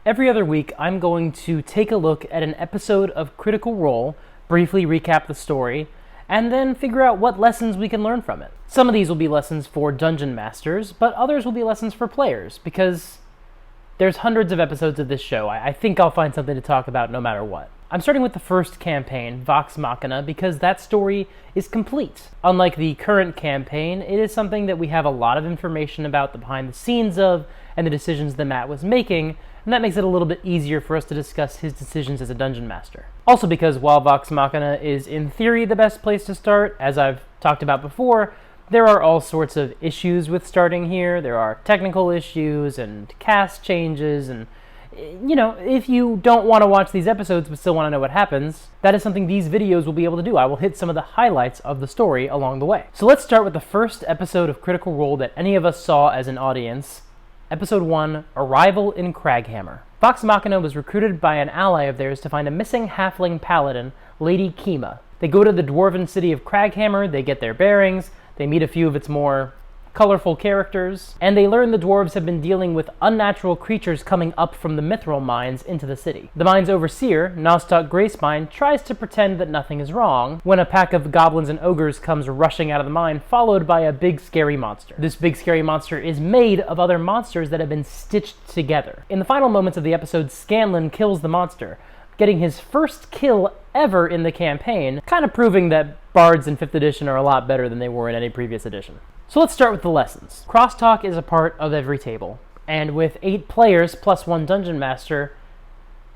Every other week, I'm going to take a look at an episode of Critical Role, briefly recap the story, and then figure out what lessons we can learn from it. Some of these will be lessons for Dungeon Masters, but others will be lessons for players, because there's hundreds of episodes of this show. I think I'll find something to talk about no matter what. I'm starting with the first campaign, Vox Machina, because that story is complete. Unlike the current campaign, it is something that we have a lot of information about the behind the scenes of, and the decisions that Matt was making, and that makes it a little bit easier for us to discuss his decisions as a Dungeon Master. Also because while Vox Machina is in theory the best place to start, as I've talked about before, there are all sorts of issues with starting here. There are technical issues and cast changes, and if you don't want to watch these episodes but still want to know what happens, that is something these videos will be able to do. I will hit some of the highlights of the story along the way. So let's start with the first episode of Critical Role that any of us saw as an audience. Episode 1, Arrival in Kraghammer. Vox Machina was recruited by an ally of theirs to find a missing halfling paladin, Lady Kima. They go to the dwarven city of Kraghammer, they get their bearings, they meet a few of its more colorful characters, and they learn the dwarves have been dealing with unnatural creatures coming up from the mithril mines into the city. The mine's overseer, Nostoc Gracespine, tries to pretend that nothing is wrong when a pack of goblins and ogres comes rushing out of the mine, followed by a big scary monster. This big scary monster is made of other monsters that have been stitched together. In the final moments of the episode, Scanlan kills the monster, getting his first kill ever in the campaign, kind of proving that bards in 5th edition are a lot better than they were in any previous edition. So let's start with the lessons. Crosstalk is a part of every table, and with 8 players plus 1 Dungeon Master,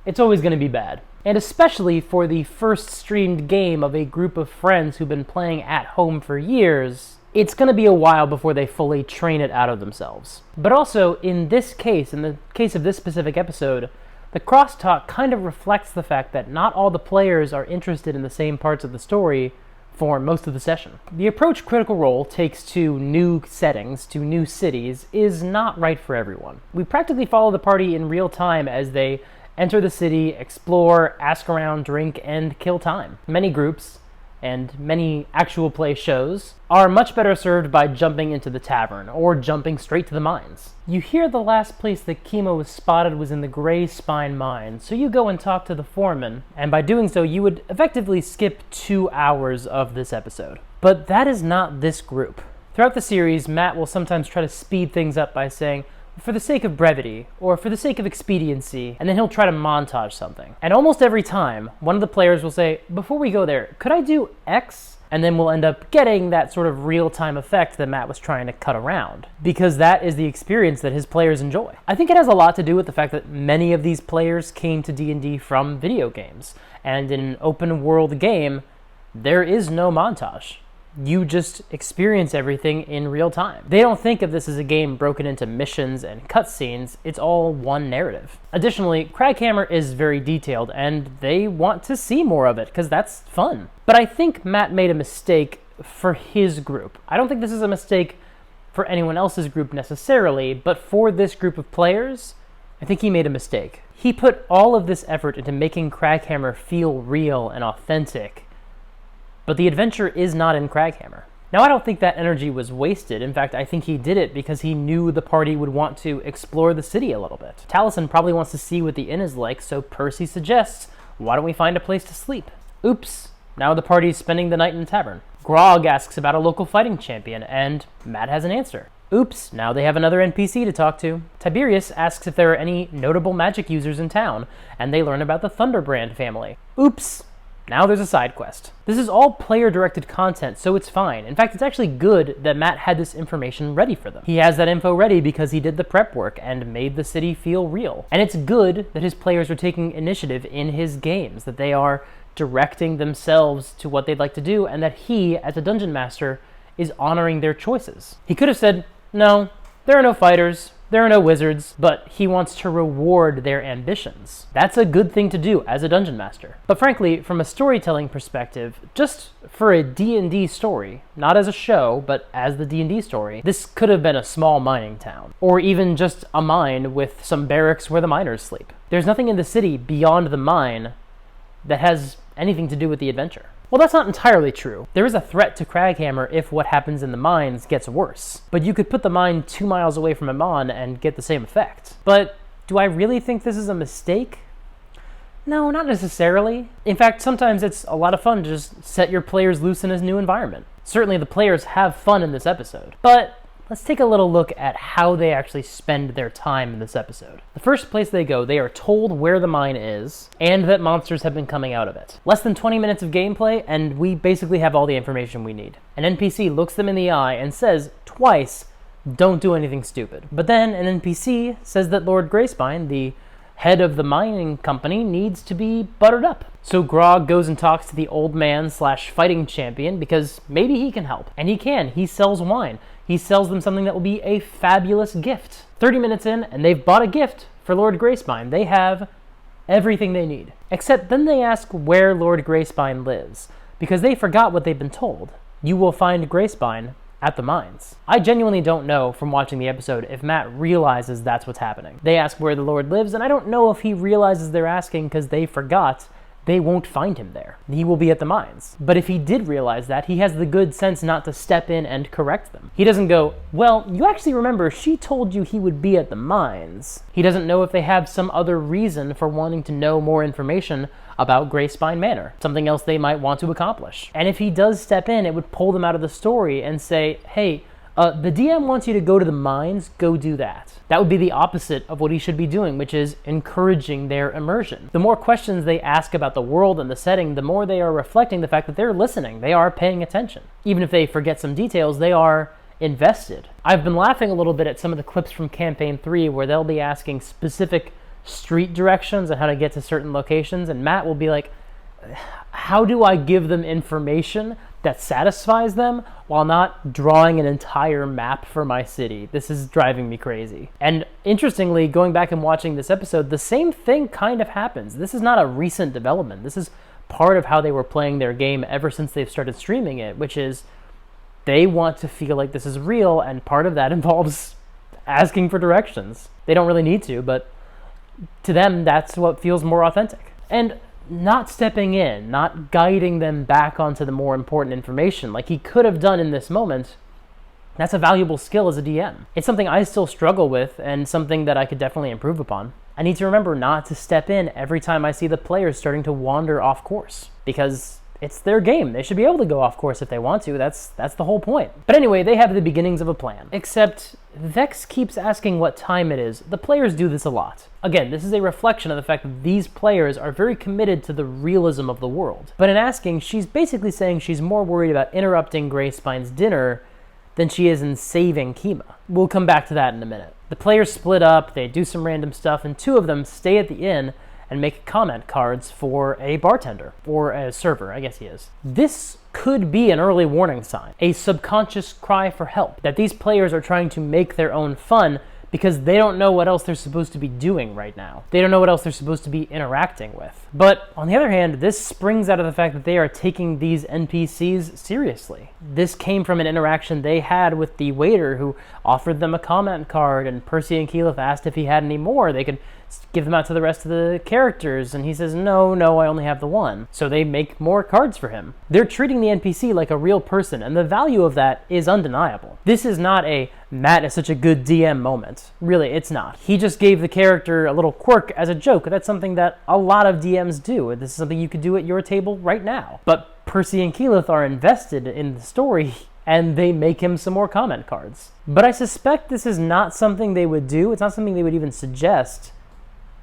it's always going to be bad. And especially for the first streamed game of a group of friends who've been playing at home for years, it's going to be a while before they fully train it out of themselves. But also, in this case, in the case of this specific episode, the crosstalk kind of reflects the fact that not all the players are interested in the same parts of the story for most of the session. The approach Critical Role takes to new settings, to new cities, is not right for everyone. We practically follow the party in real time as they enter the city, explore, ask around, drink, and kill time. Many groups, and many actual play shows, are much better served by jumping into the tavern, or jumping straight to the mines. You hear the last place that Kima was spotted was in the Grey Spine mine, so you go and talk to the foreman, and by doing so you would effectively skip 2 hours of this episode. But that is not this group. Throughout the series, Matt will sometimes try to speed things up by saying, for the sake of brevity, or for the sake of expediency, and then he'll try to montage something. And almost every time, one of the players will say, before we go there, could I do X? And then we'll end up getting that sort of real-time effect that Matt was trying to cut around, because that is the experience that his players enjoy. I think it has a lot to do with the fact that many of these players came to D&D from video games, and in an open-world game, there is no montage. You just experience everything in real time. They don't think of this as a game broken into missions and cutscenes, it's all one narrative. Additionally, Kraghammer is very detailed, and they want to see more of it, because that's fun. But I think Matt made a mistake for his group. I don't think this is a mistake for anyone else's group necessarily, but for this group of players, I think he made a mistake. He put all of this effort into making Kraghammer feel real and authentic, but the adventure is not in Kraghammer. Now, I don't think that energy was wasted. In fact, I think he did it because he knew the party would want to explore the city a little bit. Taliesin probably wants to see what the inn is like, so Percy suggests, why don't we find a place to sleep? Oops, now the party's spending the night in the tavern. Grog asks about a local fighting champion, and Matt has an answer. Oops, now they have another NPC to talk to. Tiberius asks if there are any notable magic users in town, and they learn about the Thunderbrand family. Oops, now there's a side quest. This is all player-directed content, so it's fine. In fact, it's actually good that Matt had this information ready for them. He has that info ready because he did the prep work and made the city feel real. And it's good that his players are taking initiative in his games, that they are directing themselves to what they'd like to do, and that he, as a Dungeon Master, is honoring their choices. He could have said, no, there are no fighters, there are no wizards, but he wants to reward their ambitions. That's a good thing to do as a Dungeon Master. But frankly, from a storytelling perspective, just for a D&D story, not as a show, but as the D&D story, this could have been a small mining town, or even just a mine with some barracks where the miners sleep. There's nothing in the city beyond the mine that has anything to do with the adventure. Well, that's not entirely true. There is a threat to Kraghammer if what happens in the mines gets worse. But you could put the mine 2 miles away from Amon and get the same effect. But Do I really think this is a mistake? No, not necessarily. In fact, sometimes it's a lot of fun to just set your players loose in a new environment. Certainly the players have fun in this episode, but let's take a little look at how they actually spend their time in this episode. The first place they go, they are told where the mine is, and that monsters have been coming out of it. Less than 20 minutes of gameplay, and we basically have all the information we need. An NPC looks them in the eye and says twice, "Don't do anything stupid." But then an NPC says that Lord Greyspine, the head of the mining company, needs to be buttered up. So Grog goes and talks to the old man / fighting champion because maybe he can help. And he can. He sells wine. He sells them something that will be a fabulous gift. 30 minutes in, and they've bought a gift for Lord Greyspine. They have everything they need. Except then they ask where Lord Greyspine lives, because they forgot what they've been told. You will find Greyspine at the mines. I genuinely don't know from watching the episode if Matt realizes that's what's happening. They ask where the Lord lives, and I don't know if he realizes they're asking because they forgot they won't find him there. He will be at the mines. But if he did realize that, he has the good sense not to step in and correct them. He doesn't go, "Well, you actually remember she told you he would be at the mines." He doesn't know if they have some other reason for wanting to know more information about Greyspine Manor, something else they might want to accomplish. And if he does step in, it would pull them out of the story and say, "Hey, the DM wants you to go to the mines, go do that." That would be the opposite of what he should be doing, which is encouraging their immersion. The more questions they ask about the world and the setting, the more they are reflecting the fact that they're listening, they are paying attention. Even if they forget some details, they are invested. I've been laughing a little bit at some of the clips from Campaign 3 where they'll be asking specific street directions and how to get to certain locations, and Matt will be like, "How do I give them information that satisfies them while not drawing an entire map for my city? This is driving me crazy." And interestingly, going back and watching this episode, the same thing kind of happens. This is not a recent development. This is part of how they were playing their game ever since they've started streaming it, which is they want to feel like this is real, and part of that involves asking for directions. They don't really need to, but to them, that's what feels more authentic. And not stepping in, not guiding them back onto the more important information like he could have done in this moment, that's a valuable skill as a DM. It's something I still struggle with and something that I could definitely improve upon. I need to remember not to step in every time I see the players starting to wander off course, because it's their game. They should be able to go off course if they want to. That's the whole point. But anyway, they have the beginnings of a plan. Except Vex keeps asking what time it is. The players do this a lot. Again, this is a reflection of the fact that these players are very committed to the realism of the world. But in asking, she's basically saying she's more worried about interrupting Greyspine's dinner than she is in saving Kima. We'll come back to that in a minute. The players split up, they do some random stuff, and two of them stay at the inn and make comment cards for a bartender, or a server, I guess he is. This could be an early warning sign, a subconscious cry for help, that these players are trying to make their own fun because they don't know what else they're supposed to be doing right now. They don't know what else they're supposed to be interacting with. But on the other hand, this springs out of the fact that they are taking these NPCs seriously. This came from an interaction they had with the waiter who offered them a comment card, and Percy and Keyleth asked if he had any more. They could give them out to the rest of the characters, and he says, no, I only have the one. So they make more cards for him. They're treating the NPC like a real person, and the value of that is undeniable. This is not a Matt is such a good DM moment. Really, it's not. He just gave the character a little quirk as a joke. That's something that a lot of DMs do. This is something you could do at your table right now. But Percy and Keyleth are invested in the story, and they make him some more comment cards. But I suspect this is not something they would do. It's not something they would even suggest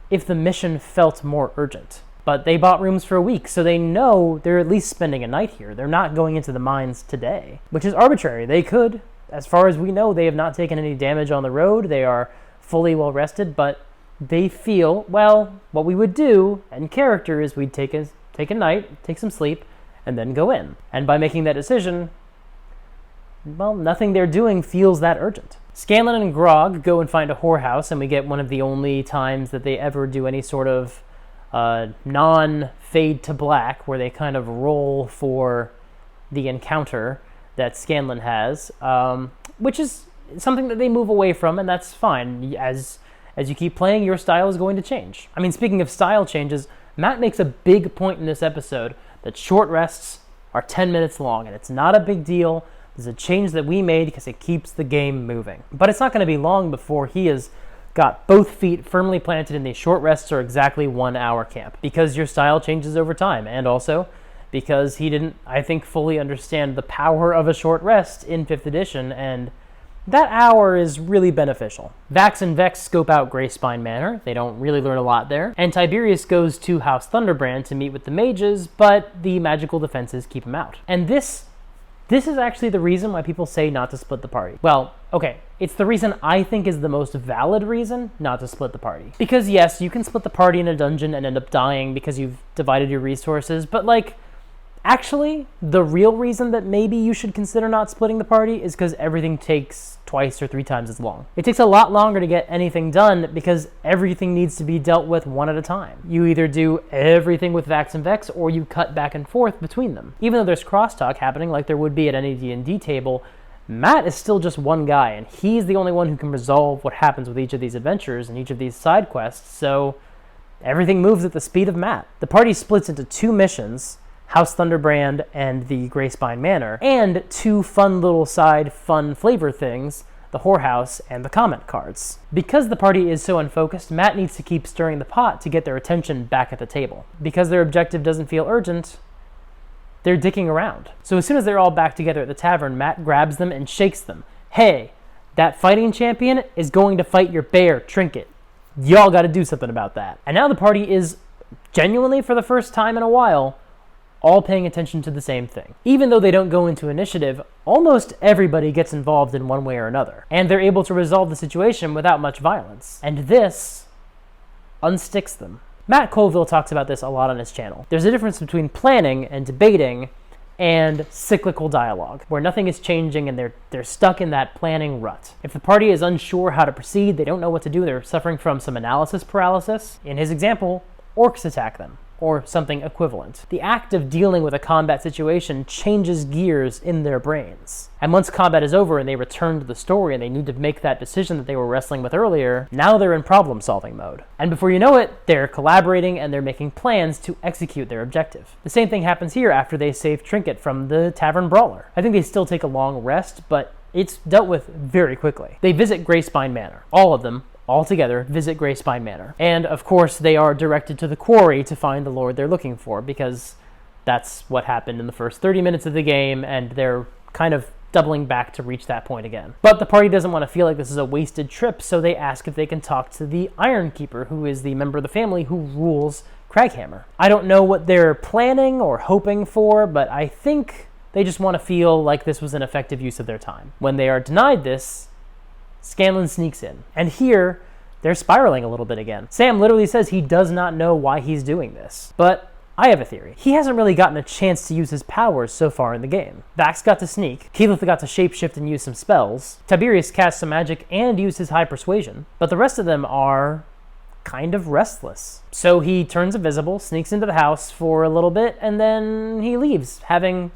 if the mission felt more urgent. But they bought rooms for a week, so they know they're at least spending a night here. They're not going into the mines today, which is arbitrary. They could. As far as we know, they have not taken any damage on the road. They are fully well rested, but they feel, well, what we would do in character is we'd take a night, take some sleep, and then go in. And by making that decision, well, nothing they're doing feels that urgent. Scanlan and Grog go and find a whorehouse, and we get one of the only times that they ever do any sort of non-fade to black, where they kind of roll for the encounter that Scanlan has, which is something that they move away from, and that's fine. As you keep playing, your style is going to change. I mean, speaking of style changes, Matt makes a big point in this episode that short rests are 10 minutes long, and it's not a big deal. There's a change that we made because it keeps the game moving. But it's not going to be long before he is got both feet firmly planted in these short rests or exactly 1 hour camp, because your style changes over time, and also because he didn't, I think, fully understand the power of a short rest in 5th edition, and that hour is really beneficial. Vax and Vex scope out Greyspine Manor. They don't really learn a lot there. And Tiberius goes to House Thunderbrand to meet with the mages, but the magical defenses keep him out. And this is actually the reason why people say not to split the party. Well, okay, it's the reason I think is the most valid reason not to split the party. Because yes, you can split the party in a dungeon and end up dying because you've divided your resources, but like, actually, the real reason that maybe you should consider not splitting the party is because everything takes twice or 3 times as long. It takes a lot longer to get anything done because everything needs to be dealt with one at a time. You either do everything with Vax and Vex or you cut back and forth between them. Even though there's crosstalk happening like there would be at any D&D table, Matt is still just one guy, and he's the only one who can resolve what happens with each of these adventures and each of these side quests, so everything moves at the speed of Matt. The party splits into 2 missions, House Thunderbrand and the Greyspine Manor, and 2 fun little side fun flavor things, the Whorehouse and the comment cards. Because the party is so unfocused, Matt needs to keep stirring the pot to get their attention back at the table. Because their objective doesn't feel urgent, they're dicking around. So as soon as they're all back together at the tavern, Matt grabs them and shakes them. Hey, that fighting champion is going to fight your bear, Trinket. Y'all gotta do something about that. And now the party is, genuinely for the first time in a while, all paying attention to the same thing. Even though they don't go into initiative, almost everybody gets involved in one way or another, and they're able to resolve the situation without much violence. And this unsticks them. Matt Colville talks about this a lot on his channel. There's a difference between planning and debating and cyclical dialogue, where nothing is changing and they're stuck in that planning rut. If the party is unsure how to proceed, they don't know what to do, they're suffering from some analysis paralysis. In his example, orcs attack them, or something equivalent. The act of dealing with a combat situation changes gears in their brains. And once combat is over and they return to the story and they need to make that decision that they were wrestling with earlier, now they're in problem-solving mode. And before you know it, they're collaborating and they're making plans to execute their objective. The same thing happens here after they save Trinket from the tavern brawler. I think they still take a long rest, but it's dealt with very quickly. They visit Greyspine Manor, all of them, all together, visit Greyspine Manor. And of course, they are directed to the quarry to find the lord they're looking for, because that's what happened in the first 30 minutes of the game, and they're kind of doubling back to reach that point again. But the party doesn't want to feel like this is a wasted trip, so they ask if they can talk to the Iron Keeper, who is the member of the family who rules Kraghammer. I don't know what they're planning or hoping for, but I think they just want to feel like this was an effective use of their time. When they are denied this, Scanlan sneaks in. And here, they're spiraling a little bit again. Sam literally says he does not know why he's doing this. But I have a theory. He hasn't really gotten a chance to use his powers so far in the game. Vax got to sneak, Keyleth got to shapeshift and use some spells, Tiberius cast some magic and used his high persuasion, but the rest of them are kind of restless. So he turns invisible, sneaks into the house for a little bit, and then he leaves, having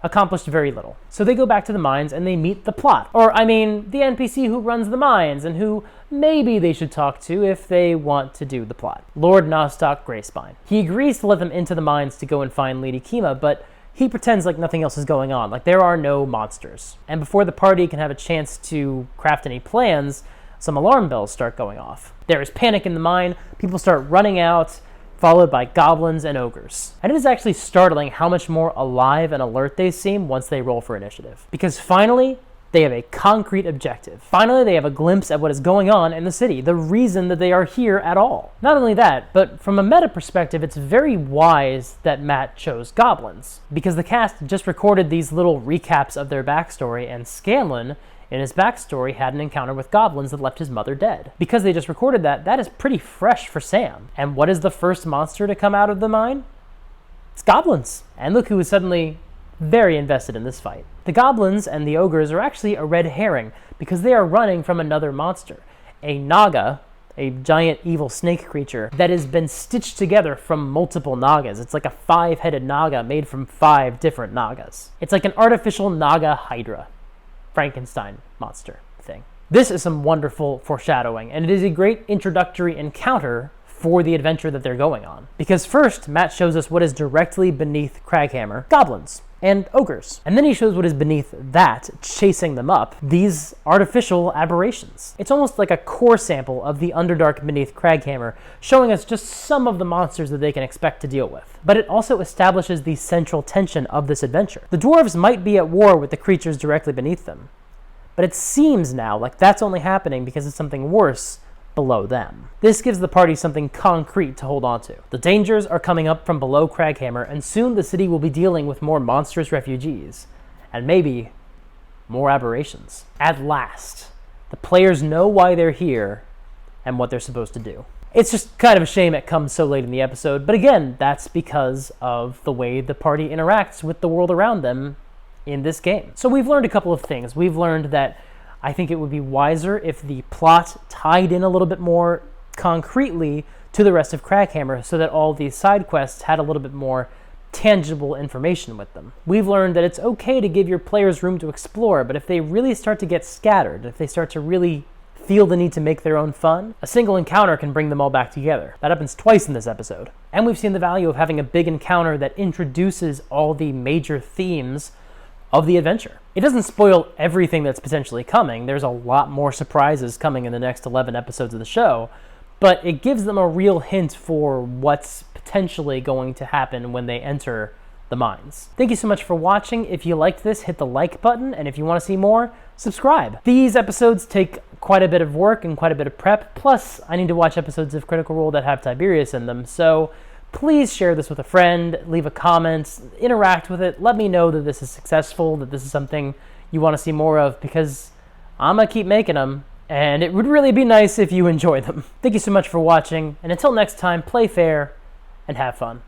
accomplished very little. So they go back to the mines and they meet the plot. Or, I mean, the NPC who runs the mines and who maybe they should talk to if they want to do the plot. Lord Nostock Greyspine. He agrees to let them into the mines to go and find Lady Kima, but he pretends like nothing else is going on, like there are no monsters. And before the party can have a chance to craft any plans, some alarm bells start going off. There is panic in the mine, people start running out, followed by goblins and ogres. And it is actually startling how much more alive and alert they seem once they roll for initiative. Because finally, they have a concrete objective. Finally, they have a glimpse at what is going on in the city, the reason that they are here at all. Not only that, but from a meta perspective, it's very wise that Matt chose goblins, because the cast just recorded these little recaps of their backstory, and Scanlan, in his backstory, had an encounter with goblins that left his mother dead. Because they just recorded that, that is pretty fresh for Sam. And what is the first monster to come out of the mine? It's goblins. And look who is suddenly very invested in this fight. The goblins and the ogres are actually a red herring, because they are running from another monster. A Naga, a giant evil snake creature that has been stitched together from multiple Nagas. It's like a 5-headed Naga made from 5 different Nagas. It's like an artificial Naga Hydra. Frankenstein monster thing. This is some wonderful foreshadowing, and it is a great introductory encounter for the adventure that they're going on. Because first, Matt shows us what is directly beneath Kraghammer: goblins and ogres. And then he shows what is beneath that, chasing them up, these artificial aberrations. It's almost like a core sample of the Underdark beneath Kraghammer, showing us just some of the monsters that they can expect to deal with. But it also establishes the central tension of this adventure. The dwarves might be at war with the creatures directly beneath them, but it seems now like that's only happening because of something worse below them. This gives the party something concrete to hold on to. The dangers are coming up from below Kraghammer, and soon the city will be dealing with more monstrous refugees, and maybe more aberrations. At last, the players know why they're here and what they're supposed to do. It's just kind of a shame it comes so late in the episode, but again, that's because of the way the party interacts with the world around them in this game. So we've learned a couple of things. We've learned that I think it would be wiser if the plot tied in a little bit more concretely to the rest of Kraghammer so that all these side quests had a little bit more tangible information with them. We've learned that it's okay to give your players room to explore, but if they really start to get scattered, if they start to really feel the need to make their own fun, a single encounter can bring them all back together. That happens twice in this episode. And we've seen the value of having a big encounter that introduces all the major themes of the adventure. It doesn't spoil everything that's potentially coming. There's a lot more surprises coming in the next 11 episodes of the show, but it gives them a real hint for what's potentially going to happen when they enter the mines. Thank you so much for watching. If you liked this, hit the like button, and if you want to see more, subscribe. These episodes take quite a bit of work and quite a bit of prep, plus I need to watch episodes of Critical Role that have Tiberius in them, so please share this with a friend, leave a comment, interact with it, let me know that this is successful, that this is something you want to see more of, because I'm going to keep making them, and it would really be nice if you enjoy them. Thank you so much for watching, and until next time, play fair and have fun.